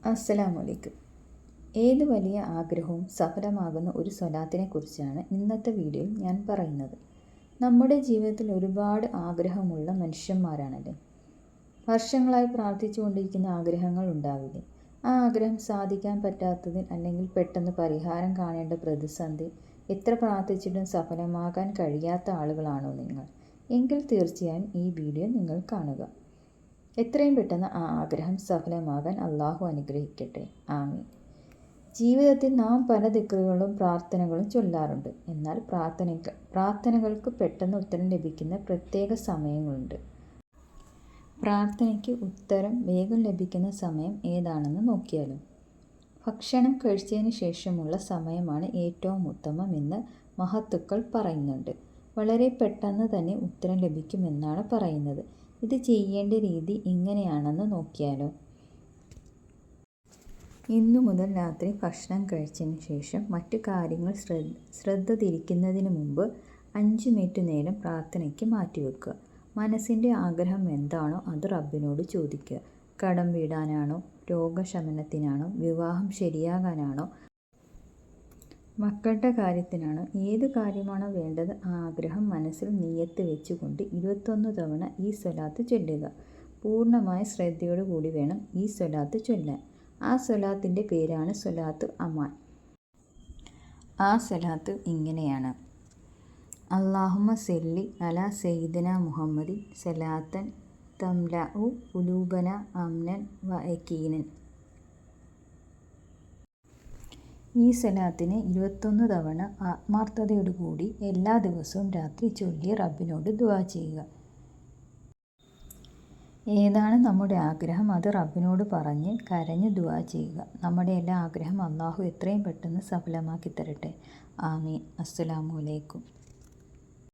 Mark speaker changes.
Speaker 1: അസ്സലാമലൈക്കും. ഏത് വലിയ ആഗ്രഹവും സഫലമാകുന്ന ഒരു സ്വലാത്തിനെ കുറിച്ചാണ് ഇന്നത്തെ വീഡിയോയിൽ ഞാൻ പറയുന്നത്. നമ്മുടെ ജീവിതത്തിൽ ഒരുപാട് ആഗ്രഹമുള്ള മനുഷ്യന്മാരാണല്ലേ. വർഷങ്ങളായി പ്രാർത്ഥിച്ചുകൊണ്ടിരിക്കുന്ന ആഗ്രഹങ്ങൾ ഉണ്ടാവില്ലേ? ആ ആഗ്രഹം സാധിക്കാൻ പറ്റാത്തതിൽ അല്ലെങ്കിൽ പെട്ടെന്ന് പരിഹാരം കാണേണ്ട പ്രതിസന്ധി എത്ര പ്രാർത്ഥിച്ചിട്ടും സഫലമാകാൻ കഴിയാത്ത ആളുകളാണോ നിങ്ങൾ? എങ്കിൽ തീർച്ചയായും ഈ വീഡിയോ നിങ്ങൾ കാണുക. എത്രയും പെട്ടെന്ന് ആ ആഗ്രഹം സഫലമാകാൻ അള്ളാഹു അനുഗ്രഹിക്കട്ടെ. ആമീൻ. ജീവിതത്തിൽ നാം പല ദിക്റുകളും പ്രാർത്ഥനകളും ചൊല്ലാറുണ്ട്. എന്നാൽ പ്രാർത്ഥനകൾക്ക് പെട്ടെന്ന് ഉത്തരം ലഭിക്കുന്ന പ്രത്യേക സമയങ്ങളുണ്ട്. പ്രാർത്ഥനയ്ക്ക് ഉത്തരം വേഗം ലഭിക്കുന്ന സമയം ഏതാണെന്ന് നോക്കിയാലും. ഭക്ഷണം കഴിച്ചതിന് ശേഷമുള്ള സമയമാണ് ഏറ്റവും ഉത്തമമെന്ന് മഹത്തുക്കൾ പറയുന്നുണ്ട്. വളരെ പെട്ടെന്ന് തന്നെ ഉത്തരം ലഭിക്കുമെന്നാണ് പറയുന്നത്. ഇത് ചെയ്യേണ്ട രീതി ഇങ്ങനെയാണെന്ന് നോക്കിയാലോ. ഇന്നു മുതൽ രാത്രി ഭക്ഷണം കഴിച്ചതിന് ശേഷം മറ്റു കാര്യങ്ങൾ ശ്രദ്ധ തിരിക്കുന്നതിന് മുമ്പ് 5 മിനിറ്റ് നേരം പ്രാർത്ഥനയ്ക്ക് മാറ്റിവെക്കുക. മനസ്സിൻ്റെ ആഗ്രഹം എന്താണോ അത് റബ്ബിനോട് ചോദിക്കുക. കടം വീടാനാണോ, രോഗശമനത്തിനാണോ, വിവാഹം ശരിയാകാനാണോ, മക്കളുടെ കാര്യത്തിനാണോ, ഏത് കാര്യമാണോ വേണ്ടത് ആ ആഗ്രഹം മനസ്സിൽ നിയ്യത്ത് വെച്ചുകൊണ്ട് 21 തവണ ഈ സ്വലാത്ത് ചൊല്ലുക. പൂർണ്ണമായ ശ്രദ്ധയോടു കൂടി വേണം ഈ സ്വലാത്ത് ചൊല്ലാൻ. ആ സ്വലാത്തിൻ്റെ പേരാണ് സ്വലാത്ത് അമാൻ. ആ സ്വലാത്ത് ഇങ്ങനെയാണ്: അല്ലാഹുമ്മ സല്ലി അലാ സയ്യിദിന മുഹമ്മദിൻ സലാത്തൻ തംലഉ ഖുലൂബന അംനൻ വ യഖീനൻ. ഈ സ്വലാത്തിനെ 21 തവണ ആത്മാർത്ഥതയോടുകൂടി എല്ലാ ദിവസവും രാത്രി ചൊല്ലി റബ്ബിനോട് ദുആ ചെയ്യുക. ഏതാണ് നമ്മുടെ ആഗ്രഹം അത് റബ്ബിനോട് പറഞ്ഞ് കരഞ്ഞ് ദുആ ചെയ്യുക. നമ്മുടെ എല്ലാ ആഗ്രഹം അള്ളാഹു എത്രയും പെട്ടെന്ന് സഫലമാക്കി തരട്ടെ. ആമീൻ. അസ്സലാമു അലൈക്കും.